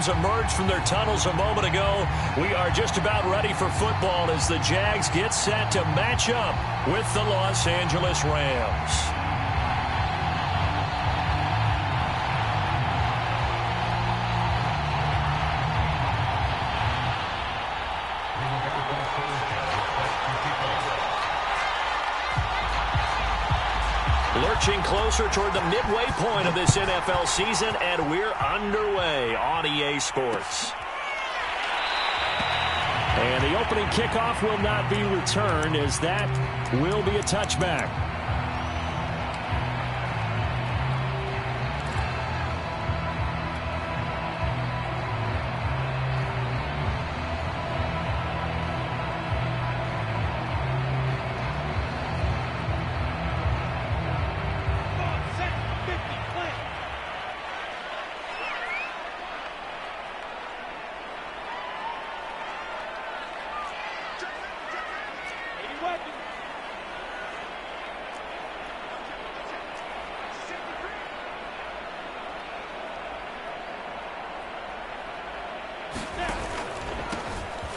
emerged from their tunnels a moment ago. We are just about ready for football as the Jags get set to match up with the Los Angeles Rams. Lurching closer toward the midway point of this NFL season, and we're underway on EA Sports. And the opening kickoff will not be returned, as that will be a touchback.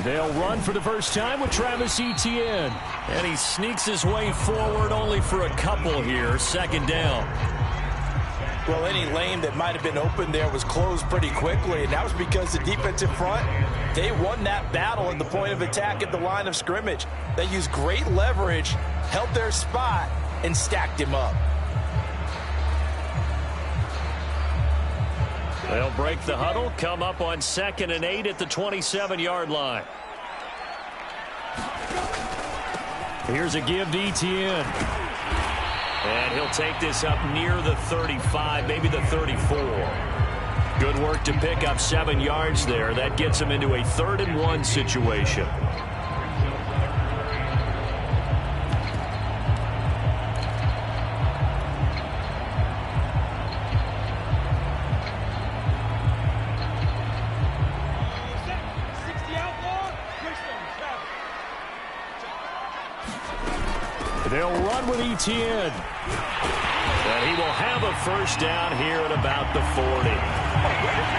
They'll run for the first time with Travis Etienne. And he sneaks his way forward only for a couple here. Second down. Well, any lane that might have been open there was closed pretty quickly, and that was because the defensive front, they won that battle at the point of attack at the line of scrimmage. They used great leverage, held their spot, and stacked him up. They'll break the huddle, come up on 2nd and 8 at the 27-yard line. Here's a give to Etienne. And he'll take this up near the 35, maybe the 34. Good work to pick up 7 yards there. That gets him into a 3rd and 1 situation. They'll run with Etienne. And he will have a first down here at about the 40.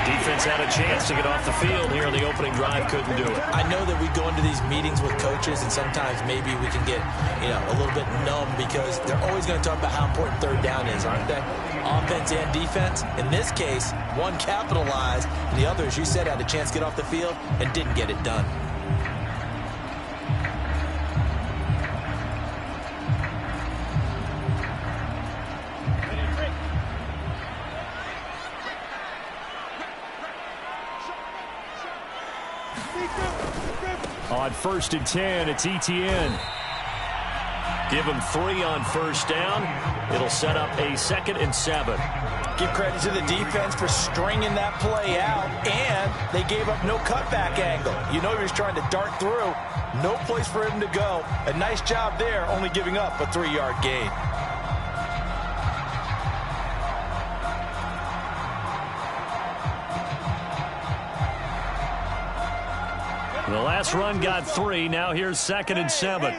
Defense had a chance to get off the field here on the opening drive, couldn't do it. I know that we go into these meetings with coaches, and sometimes maybe we can get, a little bit numb because they're always going to talk about how important 3rd down is, aren't they? Offense and defense. In this case, one capitalized, and the other, as you said, had a chance to get off the field and didn't get it done. On 1st and 10, it's Etienne. Give him 3 on first down. It'll set up a 2nd and 7. Give credit to the defense for stringing that play out, and they gave up no cutback angle. You know he was trying to dart through. No place for him to go. A nice job there, only giving up a 3-yard gain. The last run got 3. Now here's 2nd and 7.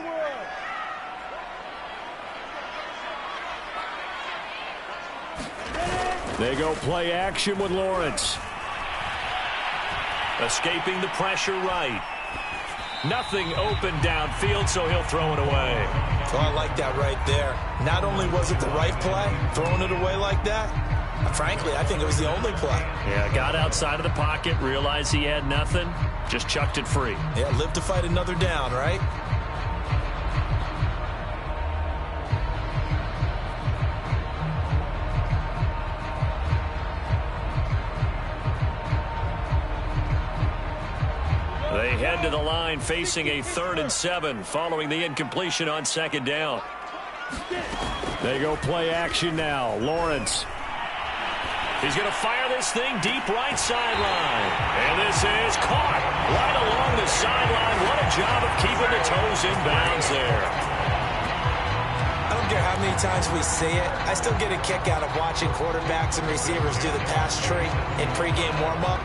They go play action with Lawrence. Escaping the pressure right. Nothing open downfield, so he'll throw it away. Oh, I like that right there. Not only was it the right play, throwing it away like that, frankly, I think it was the only play. Yeah, got outside of the pocket, realized he had nothing, just chucked it free. Yeah, live to fight another down, right? They head to the line facing a 3rd and 7 following the incompletion on 2nd down. They go play action now. Lawrence. He's going to fire this thing deep right sideline. And this is caught right along the sideline. What a job of keeping the toes in bounds there. I don't care how many times we see it. I still get a kick out of watching quarterbacks and receivers do the pass tree in pregame warm-up.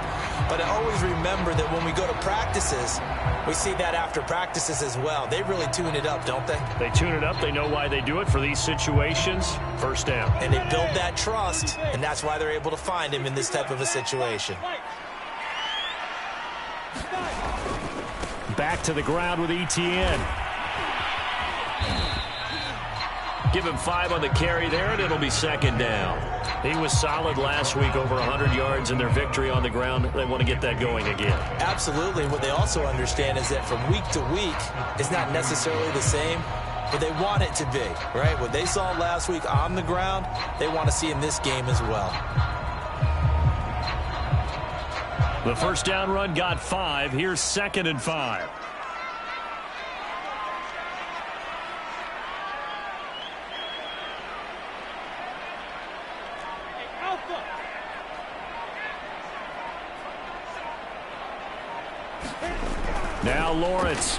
But I always remember that when we go to practices, we see that after practices as well. They really tune it up, don't they? They tune it up. They know why they do it for these situations. First down. And they build that trust, and that's why they're able to find him in this type of a situation. Back to the ground with ETN. Give him 5 on the carry there, and it'll be second down. He was solid last week, over 100 yards in their victory on the ground. They want to get that going again. Absolutely. What they also understand is that from week to week, it's not necessarily the same, but they want it to be, right? What they saw last week on the ground, they want to see in this game as well. The first down run got 5. Here's 2nd and 5. Now Lawrence.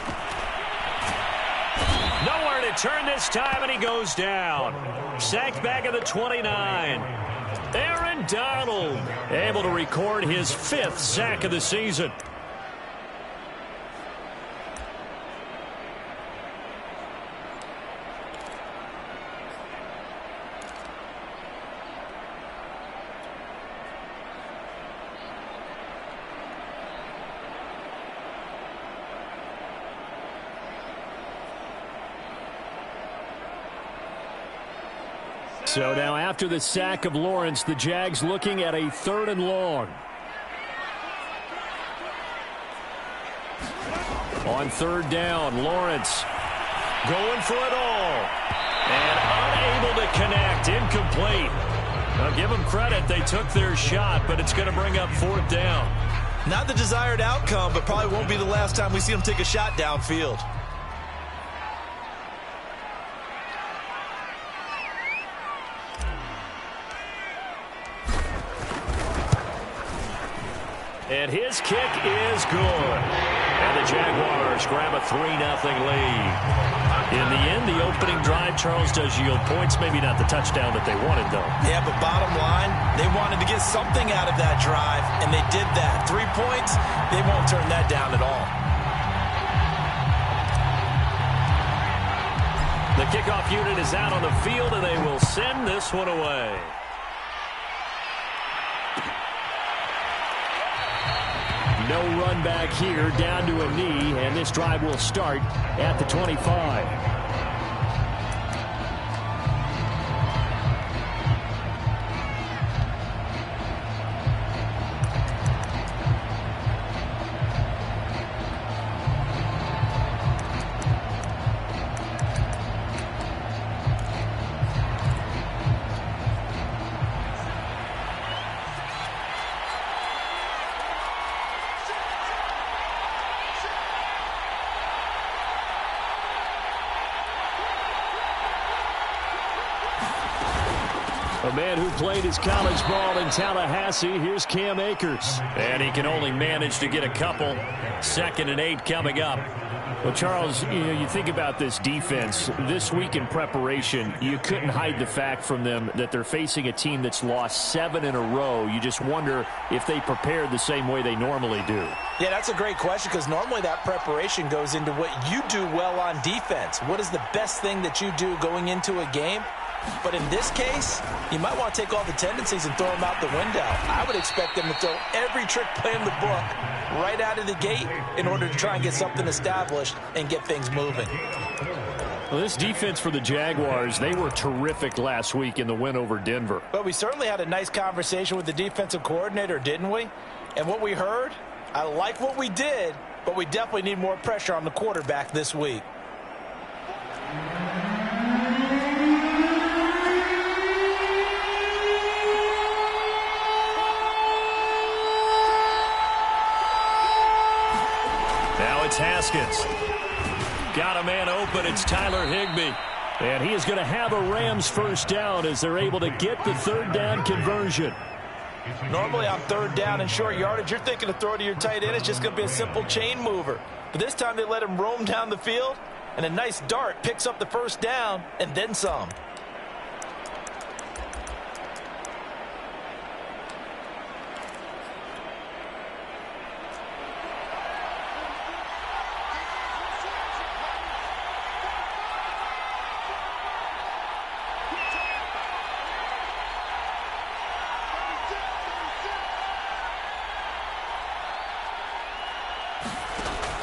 Nowhere to turn this time, and he goes down. Sacked back at the 29. Aaron Donald able to record his 5th sack of the season. So now after the sack of Lawrence, the Jags looking at a 3rd and long. On 3rd down, Lawrence going for it all. And unable to connect, incomplete. Now give them credit, they took their shot, but it's going to bring up 4th down. Not the desired outcome, but probably won't be the last time we see them take a shot downfield. And his kick is good. And the Jaguars grab a 3-0 lead. In the end, the opening drive, Charles, does yield points. Maybe not the touchdown that they wanted, though. Yeah, but bottom line, they wanted to get something out of that drive, and they did that. 3 points, they won't turn that down at all. The kickoff unit is out on the field, and they will send this one away. No run back here, down to a knee, and this drive will start at the 25. A man who played his college ball in Tallahassee, here's Cam Akers. And he can only manage to get a couple. 2nd and 8 coming up. Well, Charles, you think about this defense. This week in preparation, you couldn't hide the fact from them that they're facing a team that's lost 7 in a row. You just wonder if they prepared the same way they normally do. Yeah, that's a great question, because normally that preparation goes into what you do well on defense. What is the best thing that you do going into a game? But in this case, you might want to take all the tendencies and throw them out the window. I would expect them to throw every trick play in the book right out of the gate in order to try and get something established and get things moving. Well, this defense for the Jaguars, they were terrific last week in the win over Denver. But we certainly had a nice conversation with the defensive coordinator, didn't we? And what we heard, I like what we did, but we definitely need more pressure on the quarterback this week. Now it's Haskins. Got a man open. It's Tyler Higbee. And he is going to have a Rams first down as they're able to get the 3rd down conversion. Normally on 3rd down and short yardage, you're thinking to throw to your tight end. It's just going to be a simple chain mover. But this time they let him roam down the field, and a nice dart picks up the first down and then some.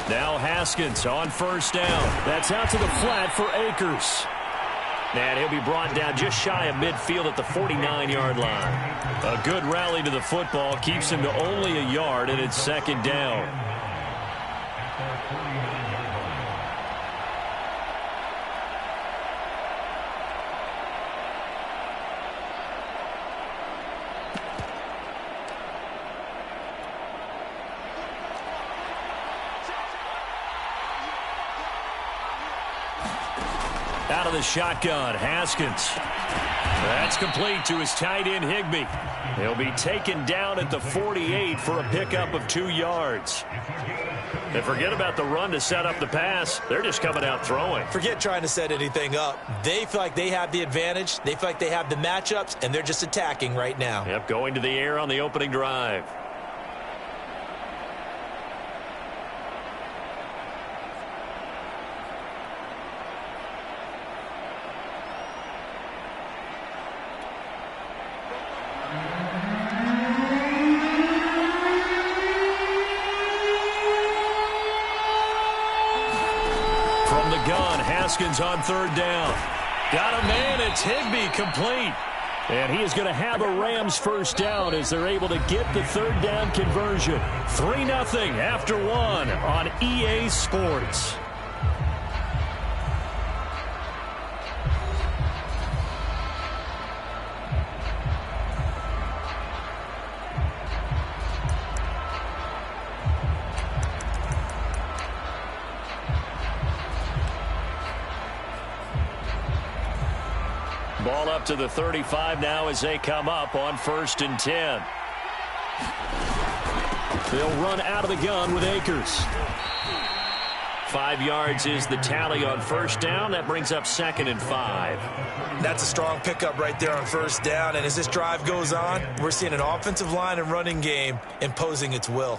Now Haskins on first down. That's out to the flat for Akers. And he'll be brought down just shy of midfield at the 49-yard line. A good rally to the football keeps him to only a yard, and it's second down. Out of the shotgun, Haskins. That's complete to his tight end, Higbee. He'll be taken down at the 48 for a pickup of 2 yards. And forget about the run to set up the pass. They're just coming out throwing. Forget trying to set anything up. They feel like they have the advantage. They feel like they have the matchups, and they're just attacking right now. Yep, going to the air on the opening drive. Haskins on third down. Got a man. It's Higbee, complete. And he is going to have a Rams first down as they're able to get the third down conversion. 3-0 after 1 on EA Sports. Ball up to the 35 now as they come up on 1st and 10. They'll run out of the gun with Akers. 5 yards is the tally on first down. That brings up 2nd and 5. That's a strong pickup right there on first down. And as this drive goes on, we're seeing an offensive line and running game imposing its will.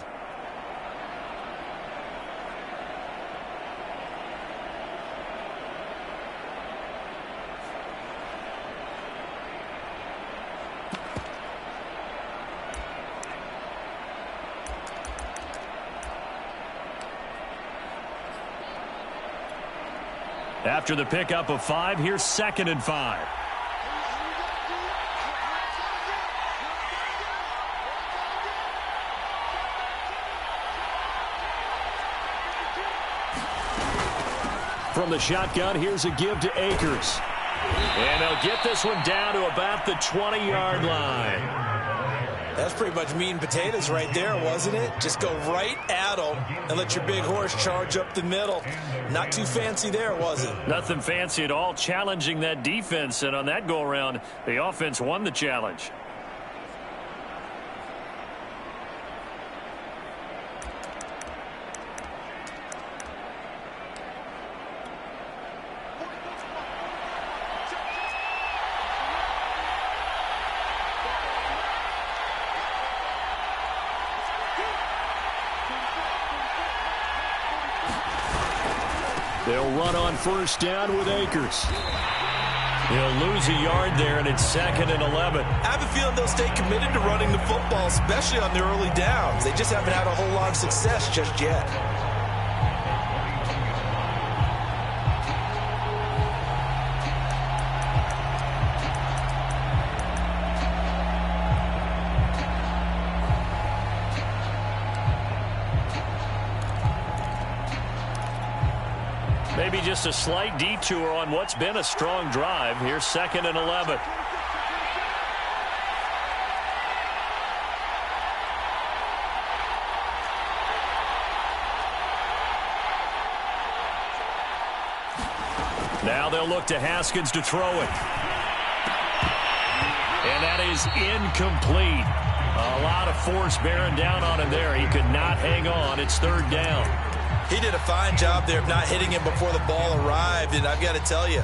After the pickup of 5, here's 2nd and 5. From the shotgun, here's a give to Akers. And they'll get this one down to about the 20-yard line. That's pretty much meat and potatoes right there, wasn't it? Just go right at them and let your big horse charge up the middle. Not too fancy there, was it? Nothing fancy at all, challenging that defense. And on that go-around, the offense won the challenge. They'll run on first down with Akers. He'll lose a yard there, and it's 2nd and 11. I have a feeling they'll stay committed to running the football, especially on their early downs. They just haven't had a whole lot of success just yet. Maybe just a slight detour on what's been a strong drive. Here's 2nd and 11. Now they'll look to Haskins to throw it. And that is incomplete. A lot of force bearing down on him there. He could not hang on. It's 3rd down. He did a fine job there of not hitting him before the ball arrived, and I've got to tell you,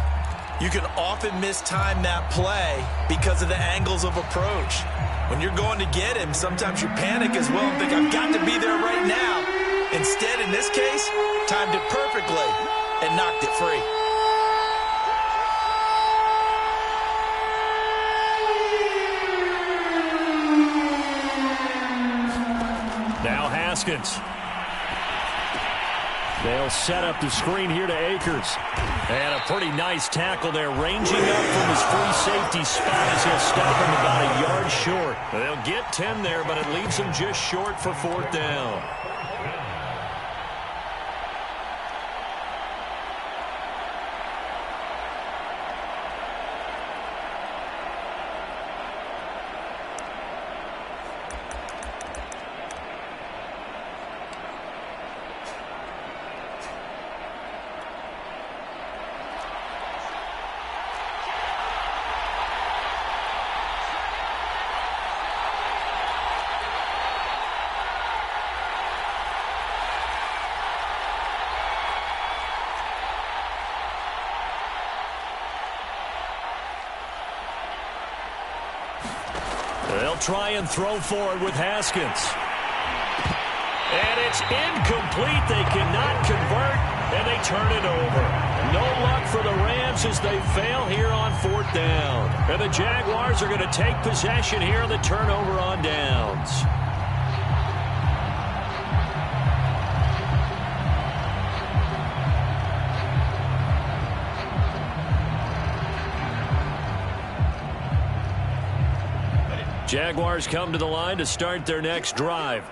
you can often mistime that play because of the angles of approach. When you're going to get him, sometimes you panic as well and think, I've got to be there right now. Instead, in this case, timed it perfectly and knocked it free. Now Haskins. They'll set up the screen here to Akers. And a pretty nice tackle there, ranging up from his free safety spot as he'll stop him about a yard short. They'll get 10 there, but it leaves them just short for 4th down. They'll try and throw forward with Haskins. And it's incomplete. They cannot convert, and they turn it over. No luck for the Rams as they fail here on 4th down. And the Jaguars are going to take possession here on the turnover on downs. Jaguars come to the line to start their next drive.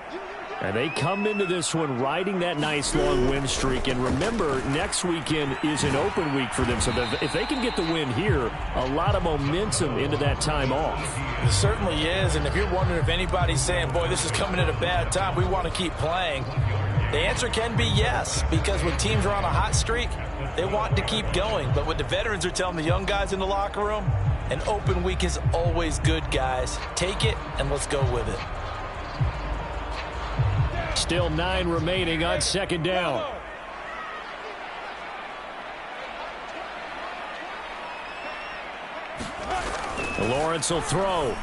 And they come into this one riding that nice long win streak. And remember, next weekend is an open week for them. So if they can get the win here, a lot of momentum into that time off. It certainly is. And if you're wondering if anybody's saying, boy, this is coming at a bad time, we want to keep playing, the answer can be yes. Because when teams are on a hot streak, they want to keep going. But what the veterans are telling the young guys in the locker room, an open week is always good, guys. Take it, and let's go with it. Still 9 remaining on 2nd down. Lawrence will throw.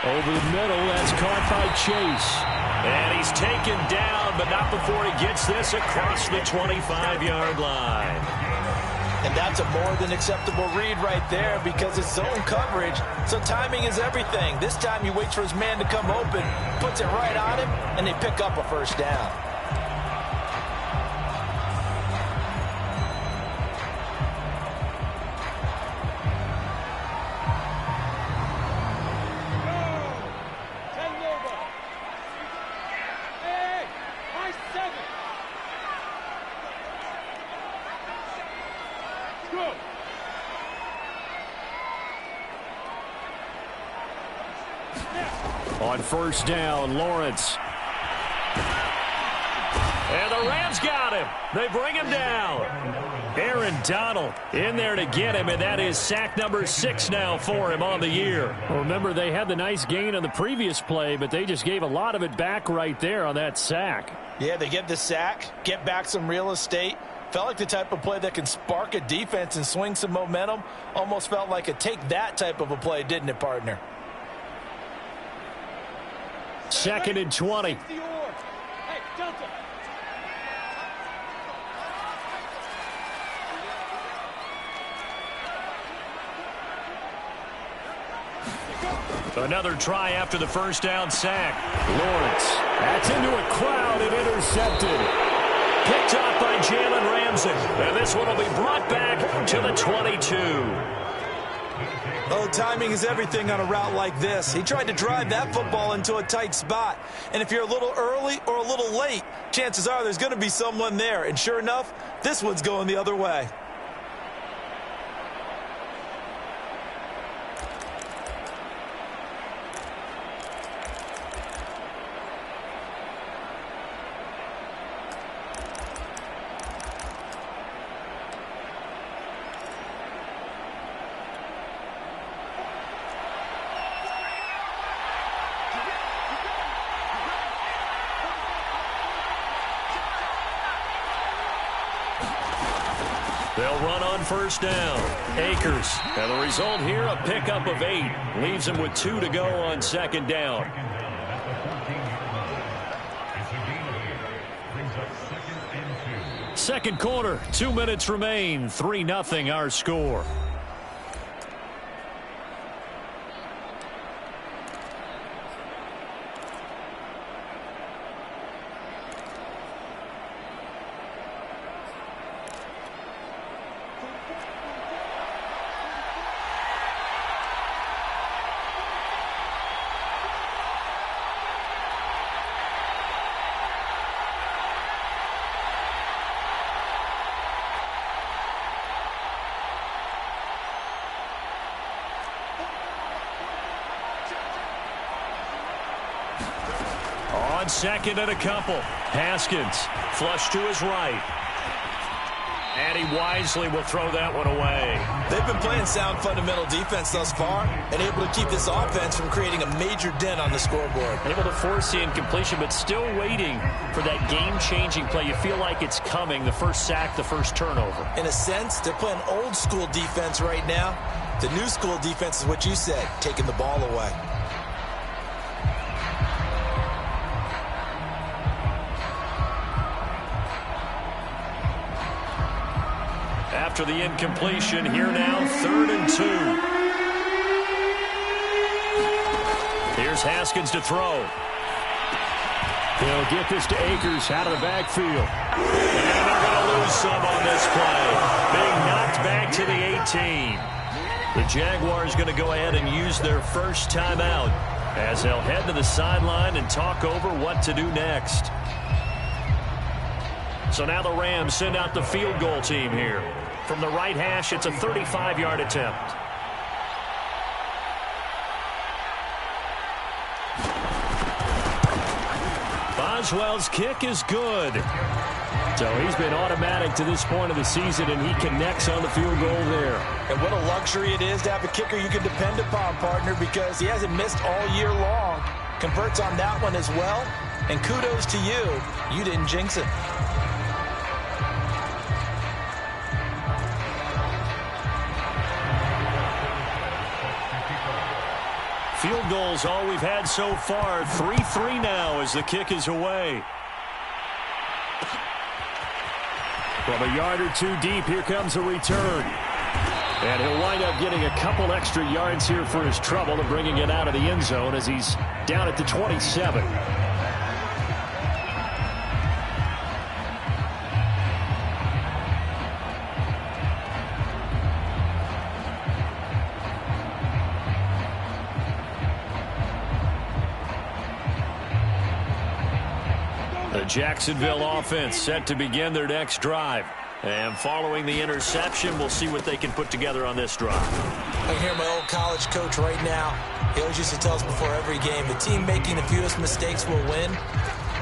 Over the middle, that's caught by Chase. And he's taken down, but not before he gets this across the 25-yard line. And that's a more than acceptable read right there because it's zone coverage, so timing is everything. This time he waits for his man to come open, puts it right on him, and they pick up a 1st down. On 1st down, Lawrence. And the Rams got him. They bring him down. Aaron Donald in there to get him, and that is sack number 6 now for him on the year. Well, remember, they had the nice gain on the previous play, but they just gave a lot of it back right there on that sack. Yeah, they get the sack, get back some real estate. Felt like the type of play that can spark a defense and swing some momentum. Almost felt like a take that type of a play, didn't it, partner? 2nd and 20. Another try after the 1st down sack. Lawrence. That's into a crowd and intercepted. Picked off by Jalen Ramsey. And this one will be brought back to the 22. Oh, timing is everything on a route like this. He tried to drive that football into a tight spot. And if you're a little early or a little late, chances are there's going to be someone there. And sure enough, this one's going the other way. They'll run on 1st down. Akers. And the result here, a pickup of 8. Leaves him with 2 to go on 2nd down. Second quarter, 2 minutes remain. 3-0 our score. On second and a couple. Haskins flush to his right. And he wisely will throw that one away. They've been playing sound fundamental defense thus far and able to keep this offense from creating a major dent on the scoreboard. Able to force the incompletion, but still waiting for that game-changing play. You feel like it's coming, the first sack, the first turnover. In a sense, they're playing old-school defense right now. The new-school defense is what you said, taking the ball away. After the incompletion, here now, 3rd and 2. Here's Haskins to throw. He'll get this to Akers out of the backfield. And they're going to lose some on this play. Being knocked back to the 18. The Jaguars going to go ahead and use their first timeout as they'll head to the sideline and talk over what to do next. So now the Rams send out the field goal team here. From the right hash, it's a 35-yard attempt. Boswell's kick is good. So he's been automatic to this point of the season, and he connects on the field goal there. And what a luxury it is to have a kicker you can depend upon, partner, because he hasn't missed all year long. Converts on that one as well. And kudos to you. You didn't jinx it. Field goals all we've had so far. 3-3 now as the kick is away. From a yard or two deep, here comes a return. And he'll wind up getting a couple extra yards here for his trouble and bringing it out of the end zone as he's down at the 27. The Jacksonville offense set to begin their next drive. And following the interception, we'll see what they can put together on this drive. I hear my old college coach right now. He always used to tell us before every game, the team making the fewest mistakes will win.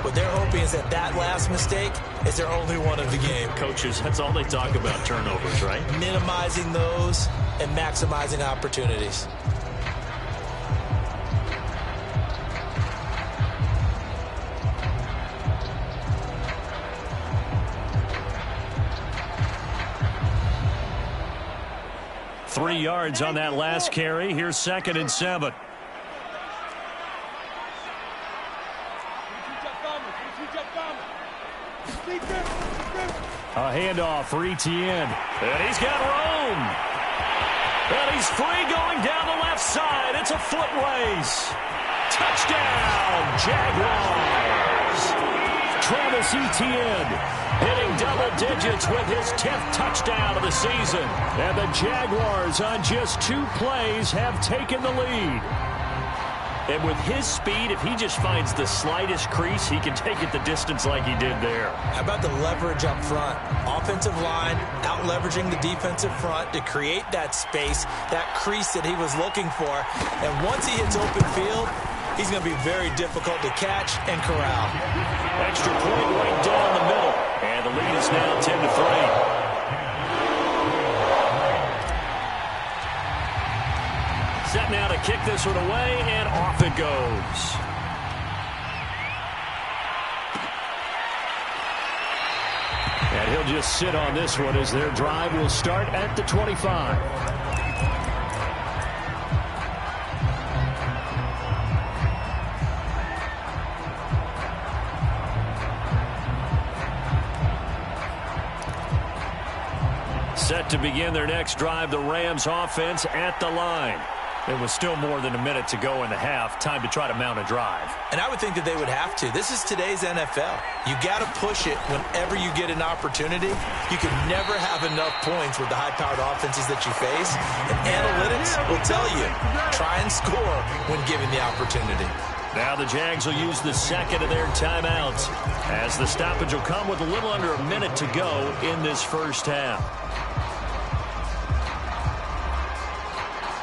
What they're hoping is that that last mistake is their only one of the game. Coaches, that's all they talk about, turnovers, right? Minimizing those and maximizing opportunities. Three yards on that last carry. Here's 2nd and 7. A handoff for Etienne. And he's got room. And he's free going down the left side. It's a foot race. Touchdown, Jaguars. Travis Etienne hitting double digits with his 10th touchdown of the season. And the Jaguars on just 2 plays have taken the lead. And with his speed, if he just finds the slightest crease, he can take it the distance like he did there. How about the leverage up front? Offensive line out-leveraging the defensive front to create that space, that crease that he was looking for. And once he hits open field, he's going to be very difficult to catch and corral. Extra point right down the middle. And the lead is now 10-3. Set now to kick this one away, and off it goes. And he'll just sit on this one as their drive will start at the 25. Set to begin their next drive, the Rams offense at the line. There was still more than a minute to go in the half. Time to try to mount a drive. And I would think that they would have to. This is today's NFL. You got to push it whenever you get an opportunity. You can never have enough points with the high-powered offenses that you face. And analytics will tell you, try and score when given the opportunity. Now the Jags will use the second of their timeouts as the stoppage will come with a little under a minute to go in this first half.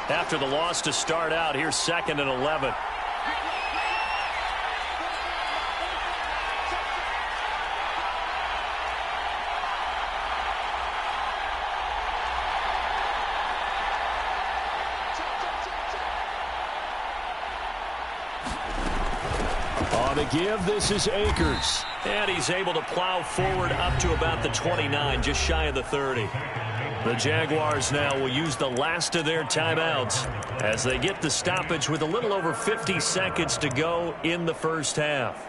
After the loss to start out, here's 2nd and 11. the give, this is Akers. And he's able to plow forward up to about the 29, just shy of the 30. The Jaguars now will use the last of their timeouts as they get the stoppage with a little over 50 seconds to go in the first half.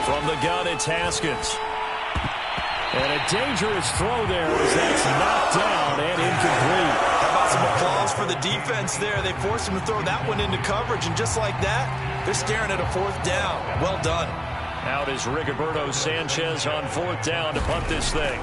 From the gun, it's Haskins. And a dangerous throw there as that's knocked down and incomplete. How about some applause for the defense there? They forced him to throw that one into coverage, and just like that, they're staring at a fourth down. Well done. Out is Rigoberto Sanchez on fourth down to punt this thing.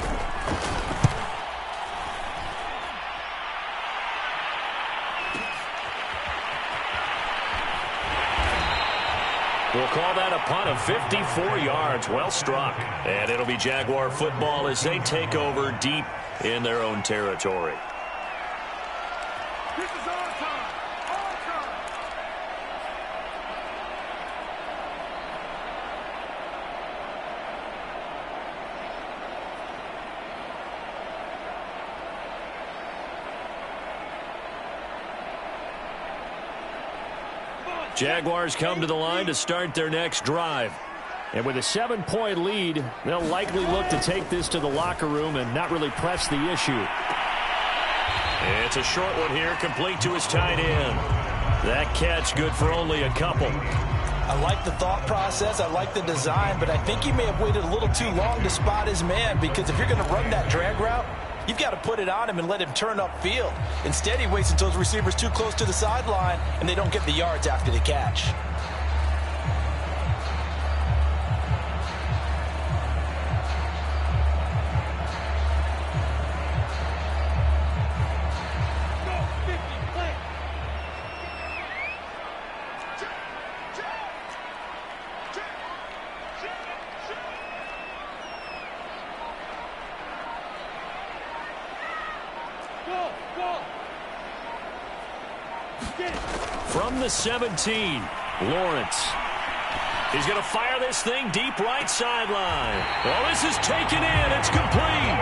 We'll call that a punt of 54 yards. Well struck. And it'll be Jaguar football as they take over deep in their own territory. This is our time. Our time. Jaguars come to the line to start their next drive. And with a 7-point lead, they'll likely look to take this to the locker room and not really press the issue. It's a short one here, complete to his tight end. That catch good for only a couple. I like the thought process. I like the design, but I think he may have waited a little too long to spot his man, because if you're going to run that drag route, you've got to put it on him and let him turn upfield. Instead, he waits until his receiver's too close to the sideline, and they don't get the yards after the catch. From the 17, Lawrence. He's going to fire this thing deep right sideline. Well, this is taken in. It's complete.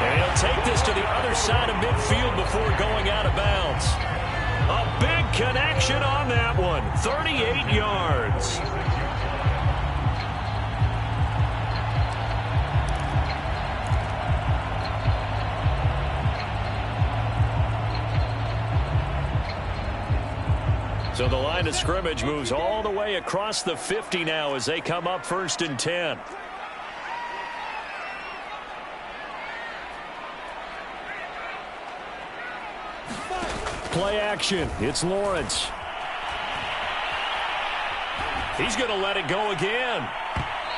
And he'll take this to the other side of midfield before going out of bounds. A big connection on that one. 38 yards. So the line of scrimmage moves all the way across the 50 now as they come up 1st and 10. Play action. It's Lawrence. He's going to let it go again.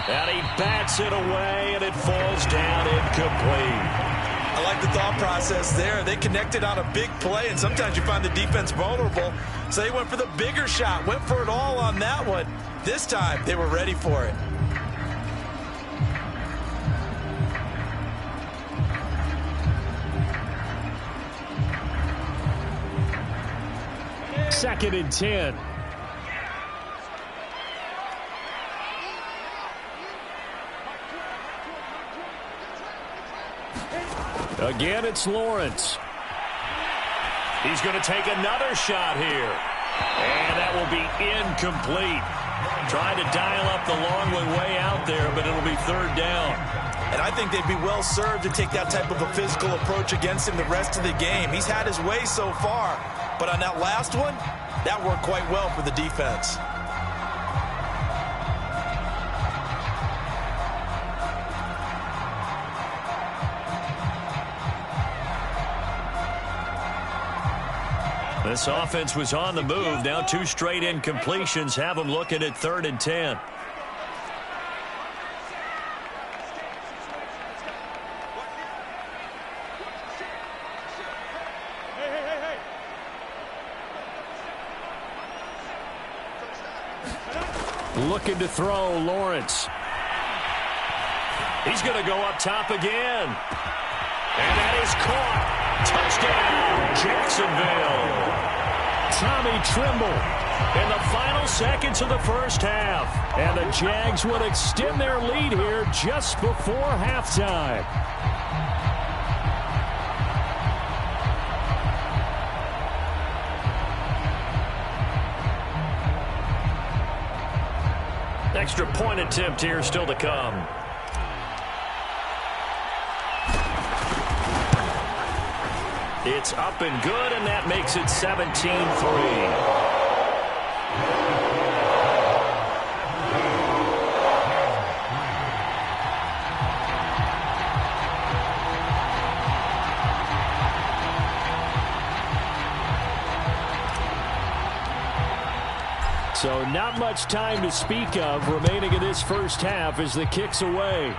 And he bats it away, and it falls down incomplete. I like the thought process there. They connected on a big play, and sometimes you find the defense vulnerable. So they went for the bigger shot, went for it all on that one. This time, they were ready for it. Second and 10. Again, it's Lawrence. He's going to take another shot here. And that will be incomplete. Trying to dial up the long way out there, but it'll be 3rd down. And I think they'd be well served to take that type of a physical approach against him the rest of the game. He's had his way so far. But on that last one, that worked quite well for the defense. This offense was on the move. Now 2 straight incompletions have them looking at 3rd and 10. Looking to throw, Lawrence. He's going to go up top again. And that is caught. Touchdown, Jacksonville. Tommy Trimble in the final seconds of the first half. And the Jags would extend their lead here just before halftime. Extra point attempt here still to come. It's up and good, and that makes it 17-3. So not much time to speak of remaining in this first half as the kick's away.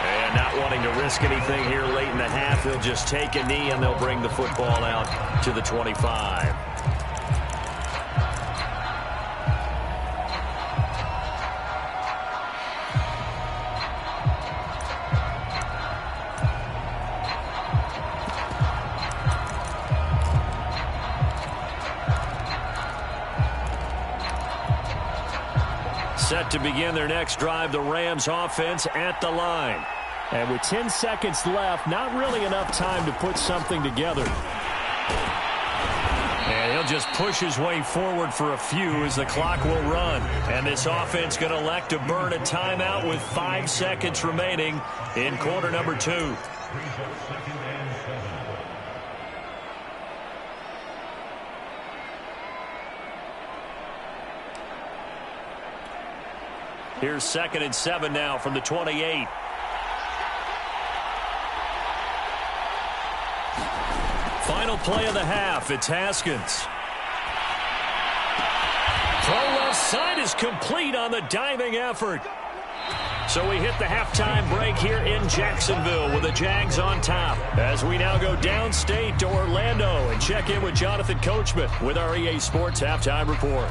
And not wanting to risk anything here late in the half, they'll just take a knee and they'll bring the football out to the 25. Set to begin their next drive, the Rams offense at the line. And with 10 seconds left, not really enough time to put something together. And he'll just push his way forward for a few as the clock will run. And this offense going to elect to burn a timeout with 5 seconds remaining in quarter number 2. Here's 2nd and 7 now from the 28. Final play of the half. It's Haskins. Throw left side is complete on the diving effort. So we hit the halftime break here in Jacksonville with the Jags on top. As we now go downstate to Orlando and check in with Jonathan Coachman with our EA Sports Halftime Report.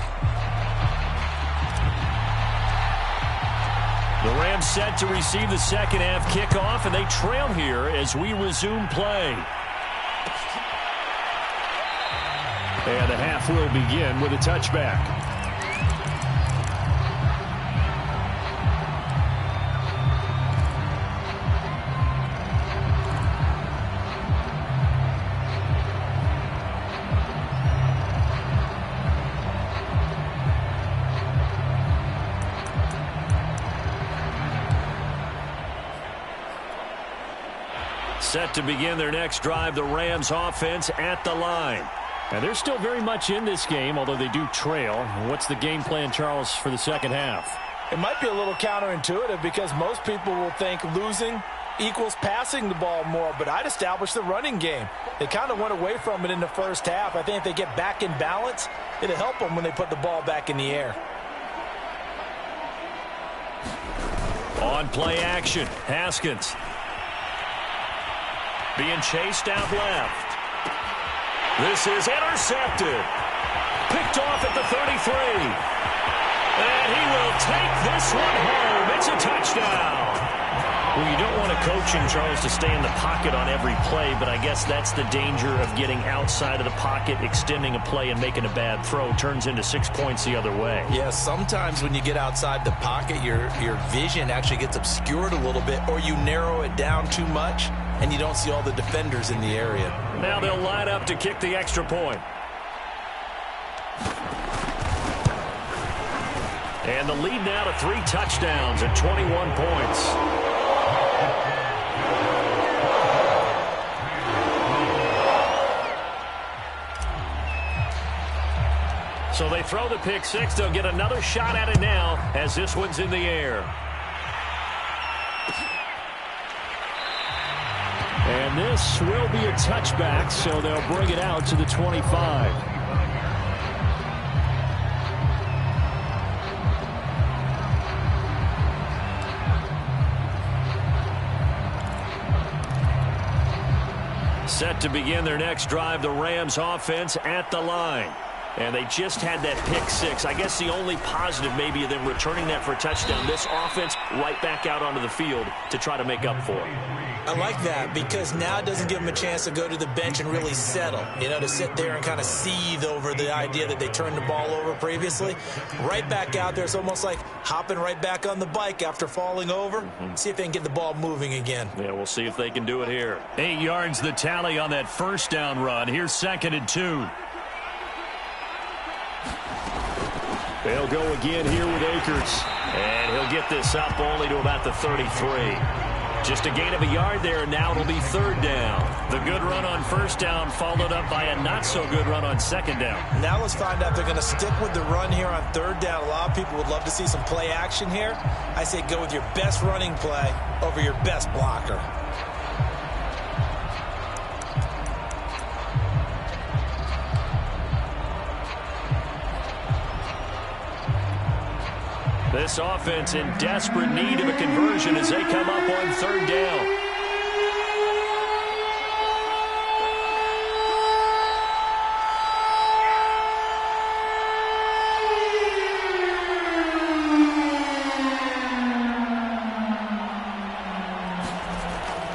The Rams set to receive the second half kickoff, and they trail here as we resume play. And the half will begin with a touchback. Set to begin their next drive, the Rams offense at the line. And they're still very much in this game, although they do trail. What's the game plan, Charles, for the second half? It might be a little counterintuitive because most people will think losing equals passing the ball more, but I'd establish the running game. They kind of went away from it in the first half. I think if they get back in balance, it'll help them when they put the ball back in the air. On play action, Haskins. Being chased out left. This is intercepted. Picked off at the 33. And he will take this one home. It's a touchdown. Well, you don't want a coaching, Charles, to stay in the pocket on every play, but I guess that's the danger of getting outside of the pocket, extending a play, and making a bad throw. Turns into 6 points the other way. Yeah, sometimes when you get outside the pocket, your vision actually gets obscured a little bit, or you narrow it down too much, and you don't see all the defenders in the area. Now they'll line up to kick the extra point. And the lead now to 3 touchdowns and 21 points. So they throw the pick six. They'll get another shot at it now as this one's in the air. And this will be a touchback, so they'll bring it out to the 25. Set to begin their next drive, the Rams offense at the line. And they just had that pick six. I guess the only positive maybe of them returning that for a touchdown. This offense right back out onto the field to try to make up for it. I like that because now it doesn't give them a chance to go to the bench and really settle, to sit there and kind of seethe over the idea that they turned the ball over previously. Right back out there, it's almost like hopping right back on the bike after falling over. See if they can get the ball moving again. Yeah, we'll see if they can do it here. 8 yards the tally on that first down run. Here's 2nd and 2. They'll go again here with Akers. And he'll get this up only to about the 33. Just a gain of a yard there, and now it'll be 3rd down. The good run on 1st down followed up by a not-so-good run on 2nd down. Now let's find out if they're going to stick with the run here on 3rd down. A lot of people would love to see some play action here. I say go with your best running play over your best blocker. This offense in desperate need of a conversion as they come up on 3rd down.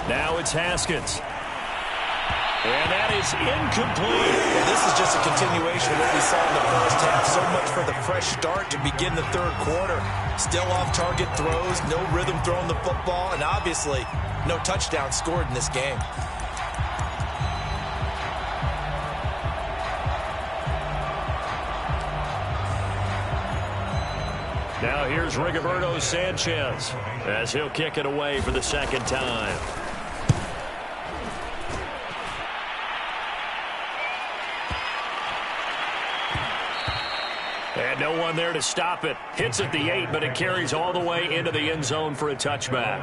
Now it's Haskins. And that is incomplete. Yeah, this is just a continuation of what we saw in the first half. So much for the fresh start to begin the 3rd quarter. Still off-target throws, no rhythm throwing the football, and obviously no touchdown scored in this game. Now here's Rigoberto Sanchez as he'll kick it away for the 2nd time. And no one there to stop it. Hits at the 8, but it carries all the way into the end zone for a touchback.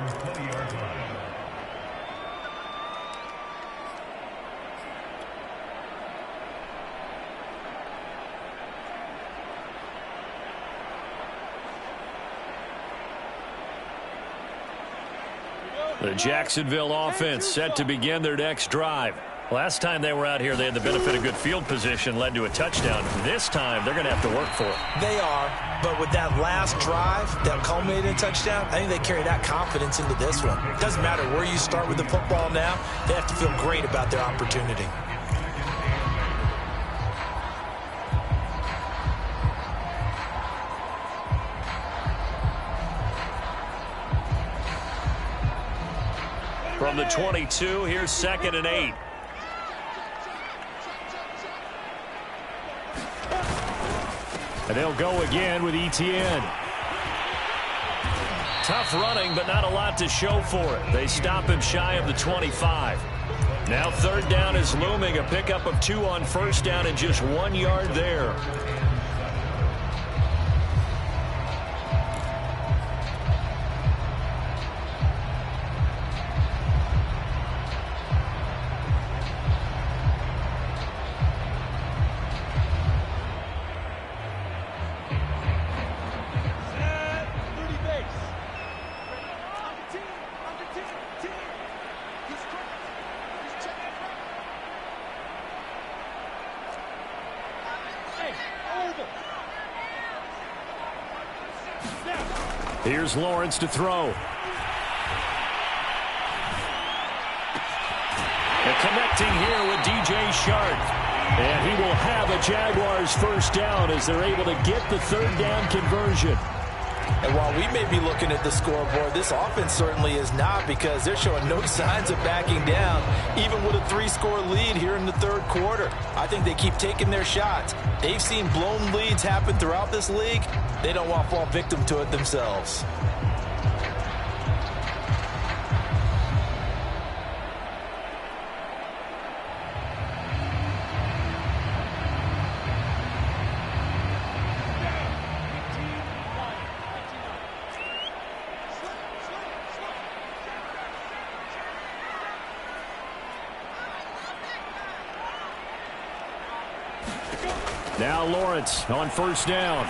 The Jacksonville offense set to begin their next drive. Last time they were out here, they had the benefit of good field position, led to a touchdown. This time, they're going to have to work for it. They are, but with that last drive that culminated in a touchdown, I think they carry that confidence into this one. It doesn't matter where you start with the football now. They have to feel great about their opportunity. From the 22, here's 2nd and 8. And they'll go again with Etienne. Tough running, but not a lot to show for it. They stop him shy of the 25. Now 3rd down is looming. A pickup of 2 on 1st down and just 1 yard there. Here's Lawrence to throw. And connecting here with DJ Shark. And he will have a Jaguars 1st down as they're able to get the 3rd down conversion. And while we may be looking at the scoreboard, this offense certainly is not, because they're showing no signs of backing down, even with a 3-score lead here in the 3rd quarter. I think they keep taking their shots. They've seen blown leads happen throughout this league. They don't want to fall victim to it themselves. Now Lawrence on 1st down.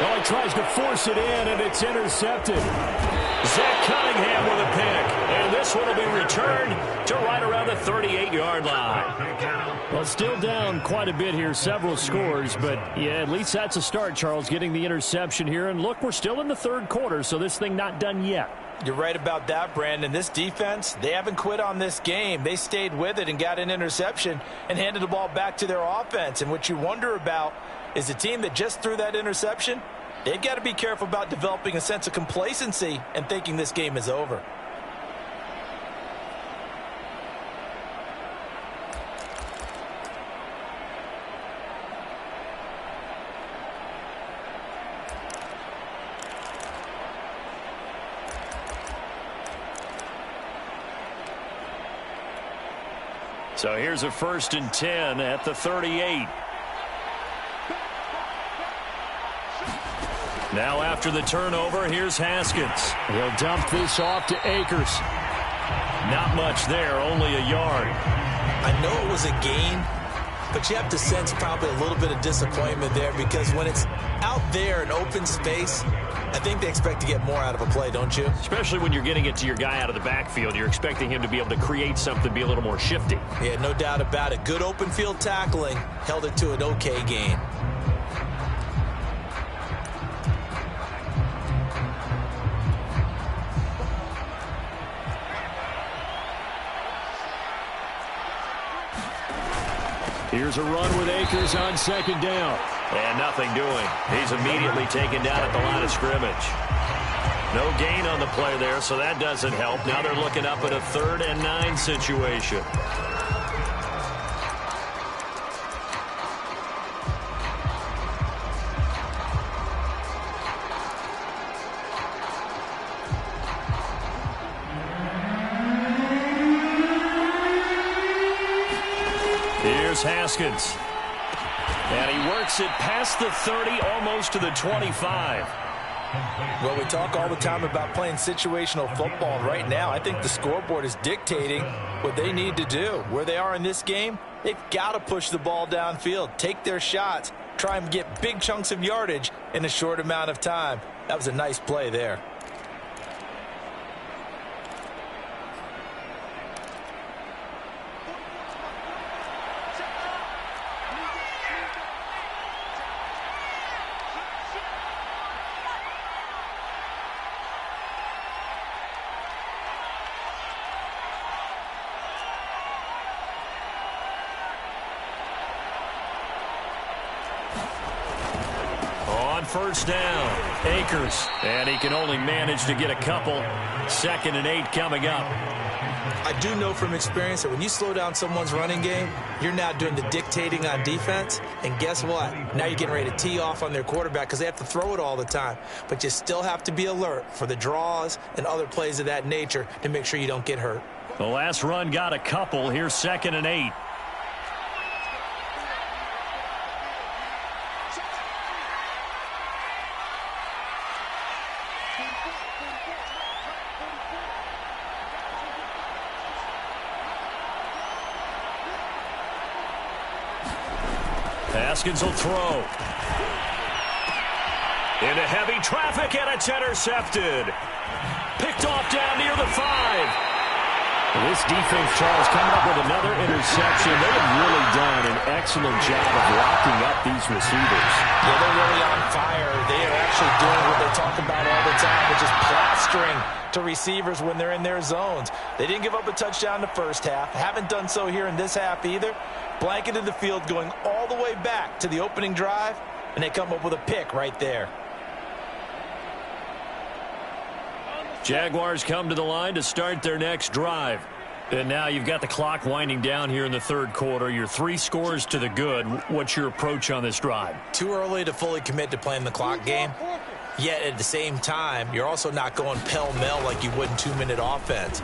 Oh, he tries to force it in, and it's intercepted. Zach Cunningham with a pick. And this one will be returned to right around the 38-yard line. Well, still down quite a bit here, several scores, but yeah, at least that's a start, Charles, getting the interception here. And look, we're still in the third quarter, so this thing not done yet. You're right about that, Brandon. This defense, they haven't quit on this game. They stayed with it and got an interception and handed the ball back to their offense. And what you wonder about is the team that just threw that interception, they've got to be careful about developing a sense of complacency and thinking this game is over. So here's a 1st and 10 at the 38. Now after the turnover, here's Haskins. He'll dump this off to Akers. Not much there, only a yard. I know it was a gain, but you have to sense probably a little bit of disappointment there because when it's out there in open space, I think they expect to get more out of a play, don't you? Especially when you're getting it to your guy out of the backfield. You're expecting him to be able to create something, be a little more shifty. Yeah, no doubt about it. Good open field tackling held it to an okay gain. Here's a run with Akers on 2nd down. And nothing doing. He's immediately taken down at the line of scrimmage. No gain on the play there, so that doesn't help. Now they're looking up at a 3rd and 9 situation. Here's Haskins. And he works it past the 30, almost to the 25. Well, we talk all the time about playing situational football. Right now, I think the scoreboard is dictating what they need to do. Where they are in this game, they've got to push the ball downfield, take their shots, try and get big chunks of yardage in a short amount of time. That was a nice play there. First down, Akers, and he can only manage to get a couple. 2nd and 8 coming up. I do know from experience that when you slow down someone's running game, you're now doing the dictating on defense, and guess what? Now you're getting ready to tee off on their quarterback because they have to throw it all the time. But you still have to be alert for the draws and other plays of that nature to make sure you don't get hurt. The last run got a couple. Here's 2nd and 8. Haskins will throw. Into heavy traffic, and it's intercepted. Picked off down near the 5. This defense, Charles, coming up with another interception. They have really done an excellent job of locking up these receivers. Yeah, they're really on fire. They are actually doing what they talk about all the time, which is plastering to receivers when they're in their zones. They didn't give up a touchdown in the first half. Haven't done so here in this half either. Blanketed the field going all the way back to the opening drive, and they come up with a pick right there. Jaguars come to the line to start their next drive. And now you've got the clock winding down here in the third quarter. You're 3 scores to the good. What's your approach on this drive? Too early to fully commit to playing the clock game. Yet at the same time, you're also not going pell-mell like you would in 2-minute offense.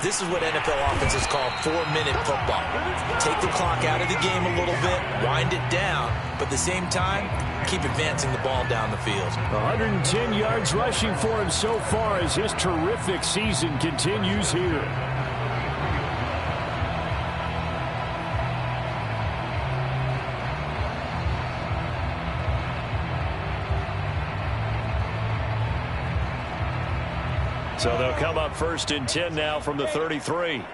This is what NFL offenses call 4-minute football. Take the clock out of the game a little bit, wind it down, but at the same time, keep advancing the ball down the field. 110 yards rushing for him so far as his terrific season continues here. So they'll come up 1st and 10 now from the 33.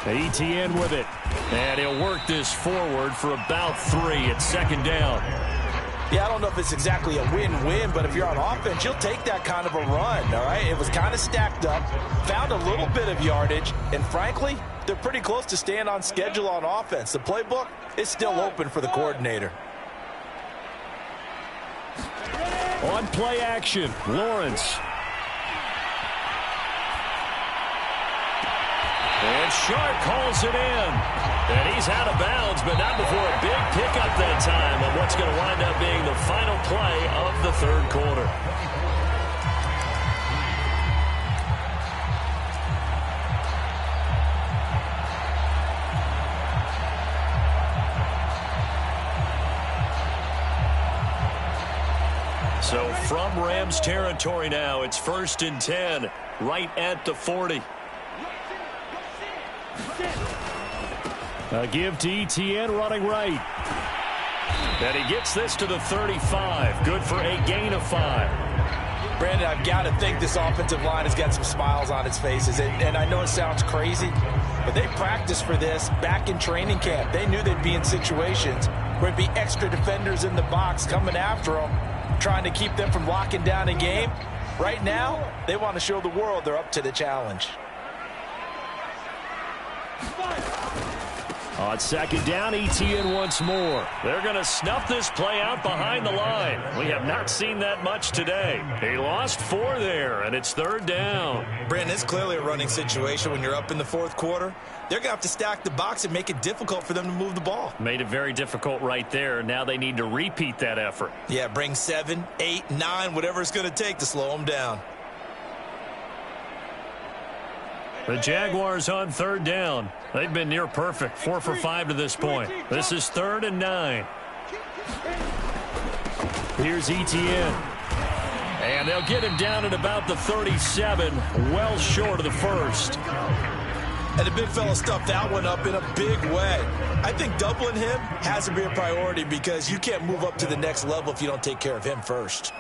Etienne with it. And he'll work this forward for about 3. It's 2nd down. Yeah, I don't know if it's exactly a win-win, but if you're on offense, you'll take that kind of a run, all right? It was kind of stacked up, found a little bit of yardage, and frankly, they're pretty close to staying on schedule on offense. The playbook is still open for the coordinator. On play action, Lawrence. And Sharp calls it in. And he's out of bounds, but not before a big pickup that time on what's going to wind up being the final play of the 3rd quarter. So from Rams territory now, it's 1st and 10, right at the 40. A give to Etienne running right. And he gets this to the 35. Good for a gain of 5. Brandon, I've got to think this offensive line has got some smiles on its faces. And I know it sounds crazy, but they practiced for this back in training camp. They knew they'd be in situations where there'd be extra defenders in the box coming after them, trying to keep them from locking down a game. Right now, they want to show the world they're up to the challenge. On 2nd down, Etienne once more. They're going to snuff this play out behind the line. We have not seen that much today. He lost 4 there, and it's 3rd down. Brandon, it's clearly a running situation when you're up in the 4th quarter. They're going to have to stack the box and make it difficult for them to move the ball. Made it very difficult right there. Now they need to repeat that effort. Yeah, bring 7, 8, 9, whatever it's going to take to slow them down. The Jaguars on 3rd down. They've been near perfect, 4 for 5 to this point. This is 3rd and 9. Here's Etienne. And they'll get him down at about the 37, well short of the 1st. And the big fella stuffed that one up in a big way. I think doubling him has to be a priority because you can't move up to the next level if you don't take care of him first.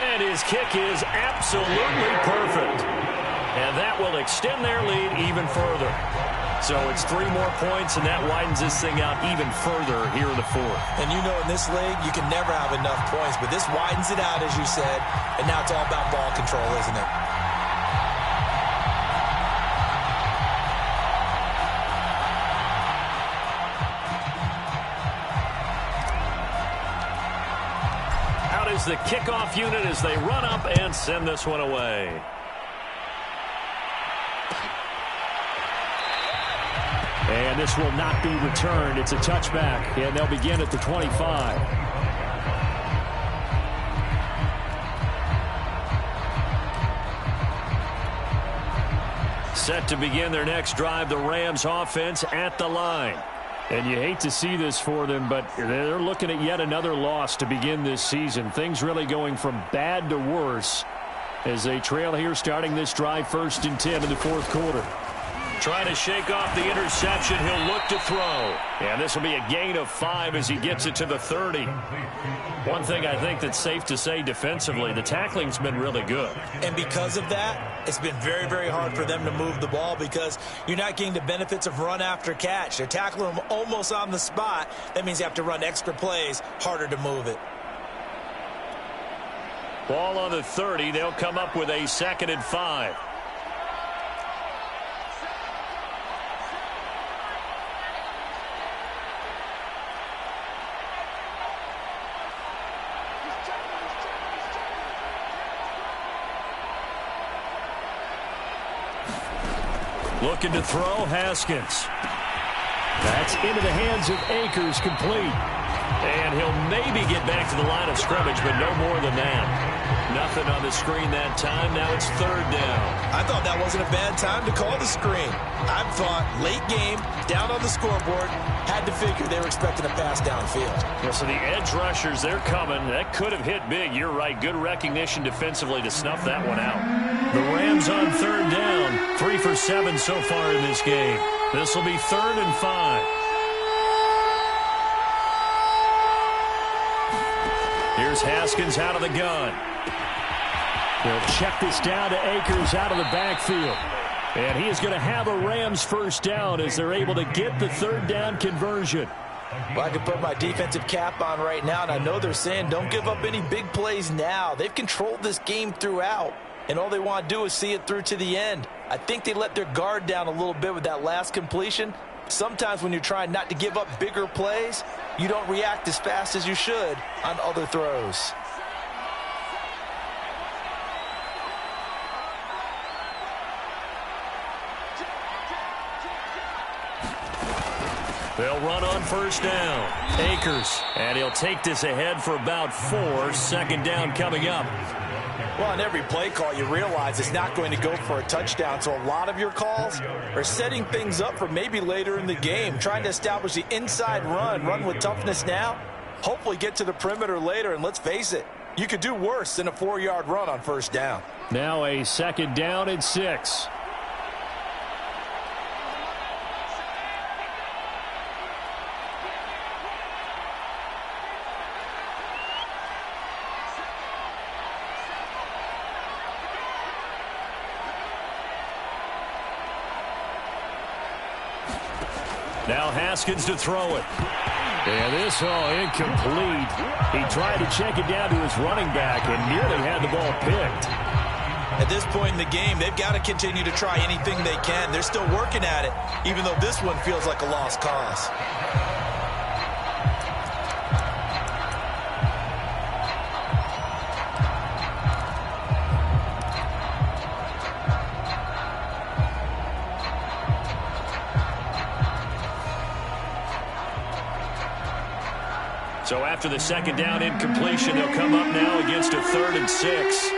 And his kick is absolutely perfect. And that will extend their lead even further. So it's 3 more points, and that widens this thing out even further here in the 4th. And you know in this league, you can never have enough points, but this widens it out, as you said, and now it's all about ball control, isn't it? Out is the kickoff unit as they run up and send this one away. And this will not be returned. It's a touchback, and they'll begin at the 25. Set to begin their next drive, the Rams offense at the line. And you hate to see this for them, but they're looking at yet another loss to begin this season. Things really going from bad to worse as they trail here starting this drive 1st and 10 in the 4th quarter. Trying to shake off the interception. He'll look to throw. And this will be a gain of 5 as he gets it to the 30. One thing I think that's safe to say defensively, the tackling's been really good. And because of that, it's been very, very hard for them to move the ball because you're not getting the benefits of run after catch. They're tackling them almost on the spot. That means you have to run extra plays, harder to move it. Ball on the 30. They'll come up with a 2nd and 5. Looking to throw, Haskins. That's into the hands of Akers, complete. And he'll maybe get back to the line of scrimmage, but no more than that. Nothing on the screen that time. Now it's third down. I thought that wasn't a bad time to call the screen. I thought late game, down on the scoreboard, had to figure they were expecting a pass downfield. Well, so the edge rushers, they're coming. That could have hit big. You're right. Good recognition defensively to snuff that one out. The Rams on third down. 3 for 7 so far in this game. This will be 3rd and 5. Here's Haskins out of the gun. They'll check this down to Akers out of the backfield. And he is going to have a Rams first down as they're able to get the third down conversion. Well, I can put my defensive cap on right now, and I know they're saying don't give up any big plays now. They've controlled this game throughout, and all they want to do is see it through to the end. I think they let their guard down a little bit with that last completion. Sometimes when you're trying not to give up bigger plays, you don't react as fast as you should on other throws. They'll run on first down. Akers, and he'll take this ahead for about 4. Second down coming up. Well, on every play call, you realize it's not going to go for a touchdown, so a lot of your calls are setting things up for maybe later in the game, trying to establish the inside run with toughness now, hopefully get to the perimeter later, and let's face it, you could do worse than a 4-yard run on first down. Now a second down and 6. Now Haskins to throw it. And this incomplete. He tried to check it down to his running back and nearly had the ball picked. At this point in the game, they've got to continue to try anything they can. They're still working at it, even though this one feels like a lost cause. So after the second down incompletion, they'll come up now against a 3rd and 6.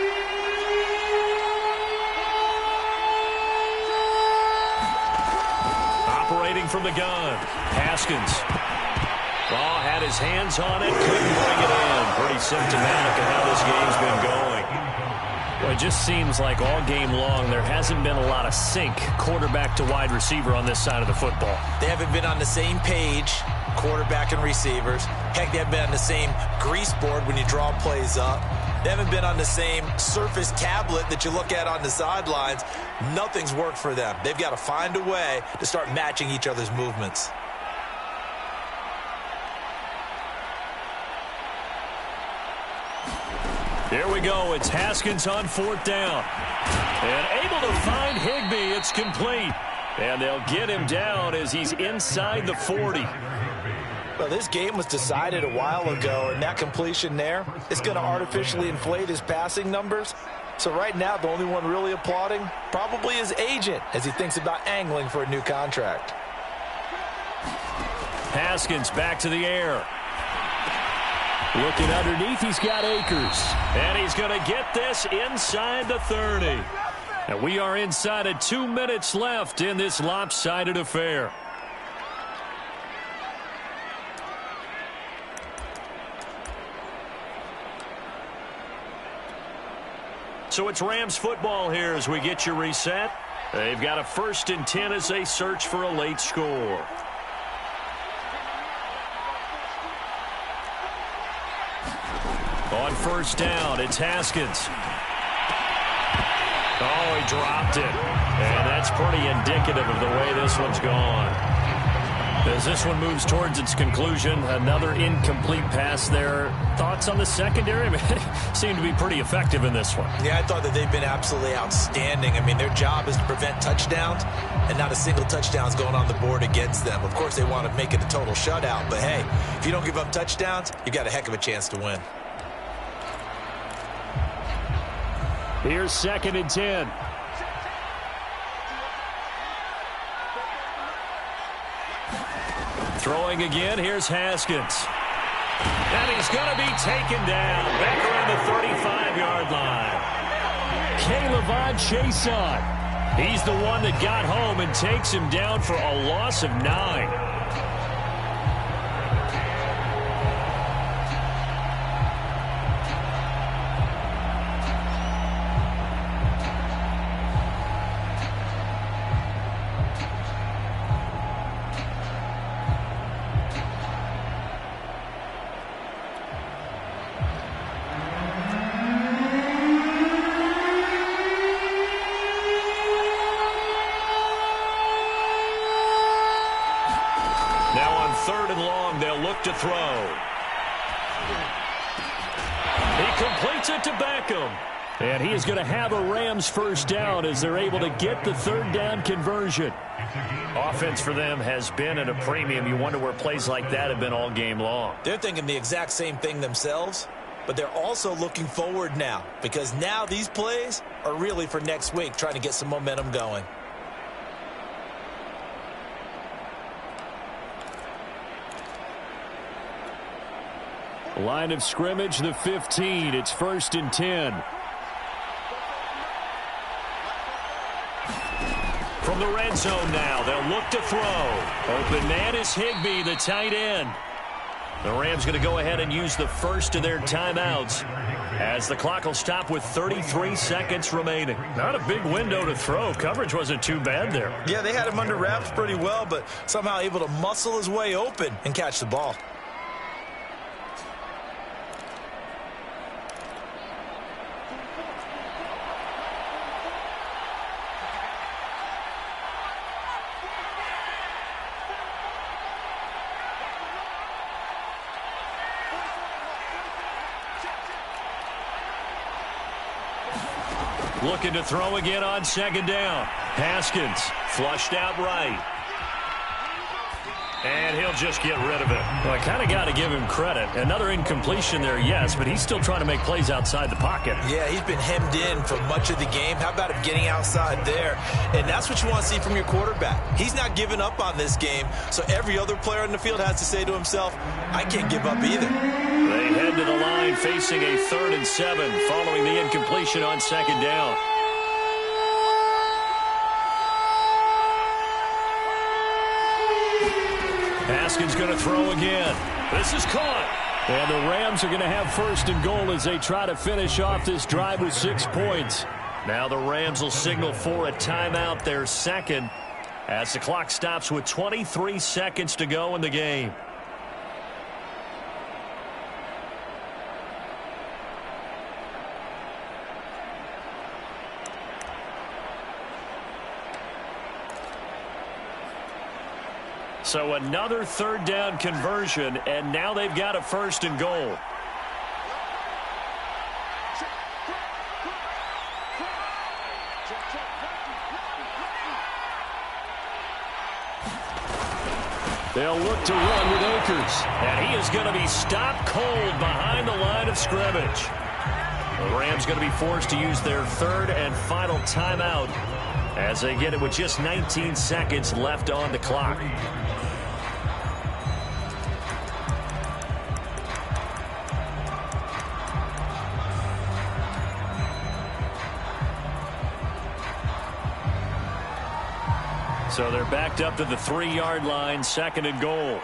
Operating from the gun, Haskins. Ball had his hands on it, couldn't bring it in. Pretty symptomatic of how this game's been going. Well, it just seems like all game long there hasn't been a lot of sync quarterback to wide receiver on this side of the football. They haven't been on the same page, quarterback and receivers. Heck, they haven't been on the same grease board when you draw plays up. They haven't been on the same surface tablet that you look at on the sidelines. Nothing's worked for them. They've got to find a way to start matching each other's movements. Here we go. It's Haskins on 4th down. And able to find Higbee. It's complete. And they'll get him down as he's inside the 40. Well, this game was decided a while ago, and that completion there is going to artificially inflate his passing numbers. So right now, the only one really applauding probably his agent as he thinks about angling for a new contract. Haskins back to the air. Looking underneath, he's got Akers. And he's going to get this inside the 30. And we are inside of 2 minutes left in this lopsided affair. So it's Rams football here as we get you reset. They've got a 1st and 10 as they search for a late score. On first down, it's Haskins. Oh, he dropped it. And that's pretty indicative of the way this one's gone. As this one moves towards its conclusion, another incomplete pass there. Thoughts on the secondary? I mean, seem to be pretty effective in this one. Yeah, I thought that they've been absolutely outstanding. I mean, their job is to prevent touchdowns, and not a single touchdown's going on the board against them. Of course, they want to make it a total shutout, but hey, if you don't give up touchdowns, you've got a heck of a chance to win. Here's 2nd and 10. Throwing again, here's Haskins. And he's going to be taken down. Back around the 35 5-yard line. Caleb Chason. He's the one that got home and takes him down for a loss of 9. To throw. He completes it to Beckham. And he is going to have a Rams first down as they're able to get the third down conversion. Offense for them has been at a premium. You wonder where plays like that have been all game long. They're thinking the exact same thing themselves, but they're also looking forward now because now these plays are really for next week, trying to get some momentum going. Line of scrimmage, the 15. It's 1st and 10. From the red zone now, they'll look to throw. Open man is Higbee, the tight end. The Rams going to go ahead and use the first of their timeouts as the clock will stop with 33 seconds remaining. Not a big window to throw. Coverage wasn't too bad there. Yeah, they had him under wraps pretty well, but somehow able to muscle his way open and catch the ball. Looking to throw again on 2nd down. Haskins flushed out right. And he'll just get rid of it. Well, I kind of got to give him credit. Another incompletion there, yes, but he's still trying to make plays outside the pocket. Yeah, he's been hemmed in for much of the game. How about him getting outside there? And that's what you want to see from your quarterback. He's not giving up on this game, so every other player on the field has to say to himself, I can't give up either. They head to the line facing a 3rd and 7 following the incompletion on 2nd down. Haskins going to throw again. This is caught. And the Rams are going to have 1st and goal as they try to finish off this drive with 6 points. Now the Rams will signal for a timeout, their second, as the clock stops with 23 seconds to go in the game. So another 3rd down conversion, and now they've got a 1st and goal. They'll look to run with Akers. And he is going to be stopped cold behind the line of scrimmage. The Rams going to be forced to use their 3rd and final timeout as they get it with just 19 seconds left on the clock. So they're backed up to the 3-yard line, 2nd and goal.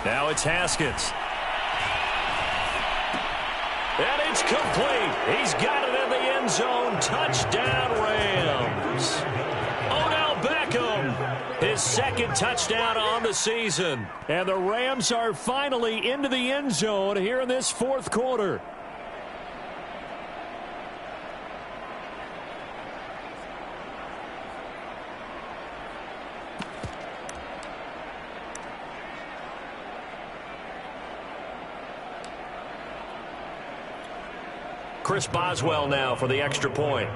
Now it's Haskins. And it's complete. He's got it in the end zone. Touchdown, Rams. Odell Beckham, his 2nd touchdown on the season. And the Rams are finally into the end zone here in this 4th quarter. Chris Boswell now for the extra point.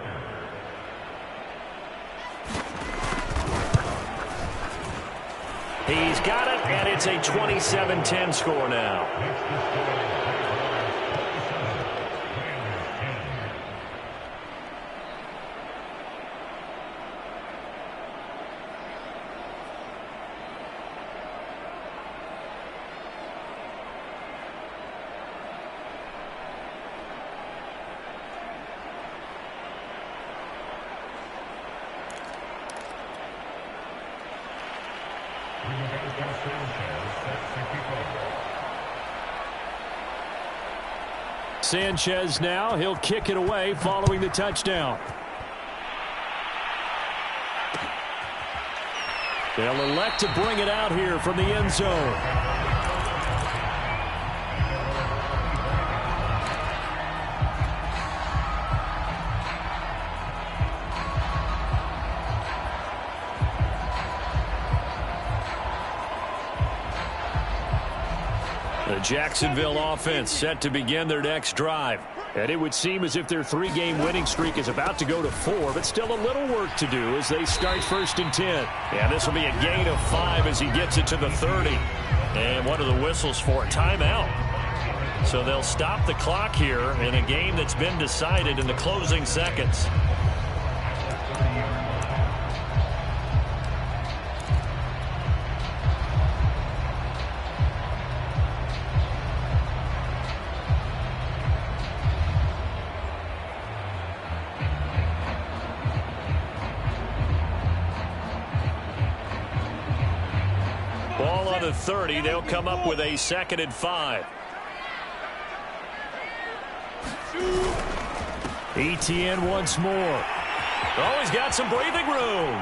He's got it, and it's a 27-10 score now. Sanchez now, he'll kick it away following the touchdown. They'll elect to bring it out here from the end zone. The Jacksonville offense set to begin their next drive. And it would seem as if their three-game winning streak is about to go to 4, but still a little work to do as they start 1st and 10. And this will be a gain of 5 as he gets it to the 30. And one of the whistles for a timeout. So they'll stop the clock here in a game that's been decided in the closing seconds. Ball on the 30. They'll come up with a 2nd and 5. ETN once more. Oh, he's got some breathing room.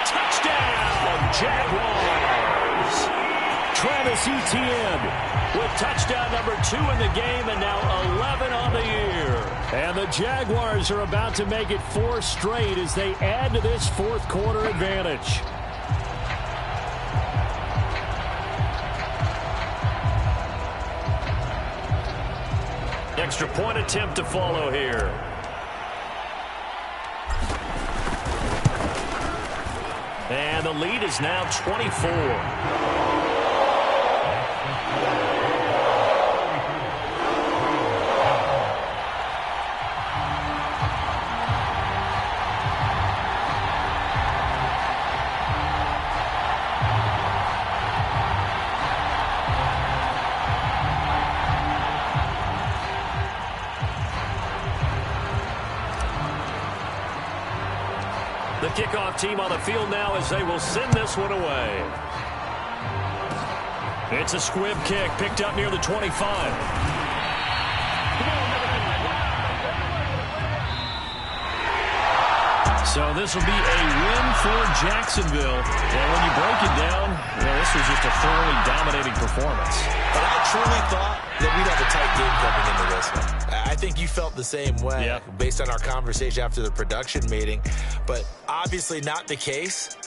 Touchdown, Jaguars. Travis Etienne with touchdown number 2 in the game and now 11 on the year. And the Jaguars are about to make it 4 straight as they add to this 4th quarter advantage. Extra point attempt to follow here. And the lead is now 24. The kickoff team on the field now as they will send this one away. It's a squib kick picked up near the 25. So this will be a win for Jacksonville. And when you break it down, this was just a thoroughly dominating performance. But I truly thought that we'd have a tight game coming into this one. I think you felt the same way based on our conversation after the production meeting. But obviously not the case.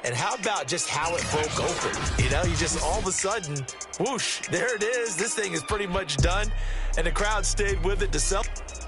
And how about just how it broke open? You know, you just all of a sudden, whoosh, there it is. This thing is pretty much done. And the crowd stayed with it to celebrate.